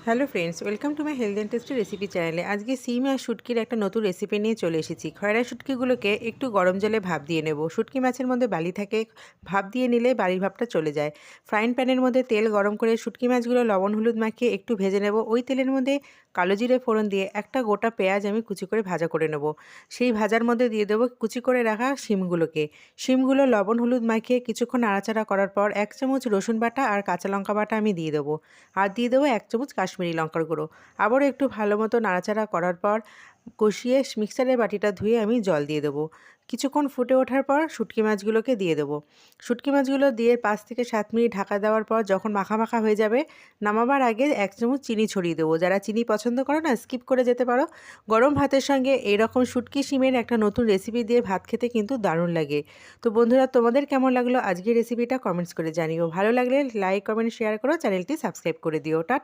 Hello friends, welcome to my health and tasty recipe চ্যানেলে। আজকে সিম আর শুটকির একটা নতুন রেসিপি নিয়ে চলে এসেছি। খয়রা শুটকিগুলোকে একটু গরম জলে ভাপ দিয়ে নেব। শুটকি মাছের মধ্যে বালি থাকে, ভাপ দিয়ে নিলে বালির ভাবটা চলে যায়। ফ্রাইং প্যানের মধ্যে তেল গরম করে শুটকি মাছগুলো লবণ হলুদ মাখিয়ে একটু ভেজে নেব। ওই তেলের মধ্যে কালো জিরে ফোড়ন দিয়ে একটা গোটা পেঁয়াজ আমি কুচি করে ভাজা করে নেব। সেই ভাজার মধ্যে দিয়ে দেবো কুচি করে রাখা শিমগুলোকে। শিমগুলো লবণ হলুদ মাখিয়ে কিছুক্ষণ নাড়াচাড়া করার পর 1 চামচ রসুন বাটা আর কাঁচা লঙ্কা বাটা আমি দিয়ে দেবো। আর দিয়ে দেবো 1 চামচ কাশ্মীরি লঙ্কার গুঁড়ো। আবারও একটু ভালো মতো নাড়াচাড়া করার পর কষিয়ে মিক্সারের বাটিটা ধুয়ে আমি জল দিয়ে দেবো। কিছুক্ষণ ফুটে ওঠার পর শুটকি মাছগুলোকে দিয়ে দেবো। শুটকি মাছগুলো দিয়ে 5 থেকে 7 মিনিট ঢাকা দেওয়ার পর যখন মাখা মাখা হয়ে যাবে, নামাবার আগে 1 চামচ চিনি ছড়িয়ে দেবো। যারা চিনি পছন্দ করো না, স্কিপ করে যেতে পারো। গরম ভাতের সঙ্গে এইরকম শুটকি শিমের একটা নতুন রেসিপি দিয়ে ভাত খেতে কিন্তু দারুণ লাগে। তো বন্ধুরা, তোমাদের কেমন লাগলো আজকের রেসিপিটা কমেন্টস করে জানিও। ভালো লাগলে লাইক কমেন্ট শেয়ার করো, চ্যানেলটি সাবস্ক্রাইব করে দিও। টাটা।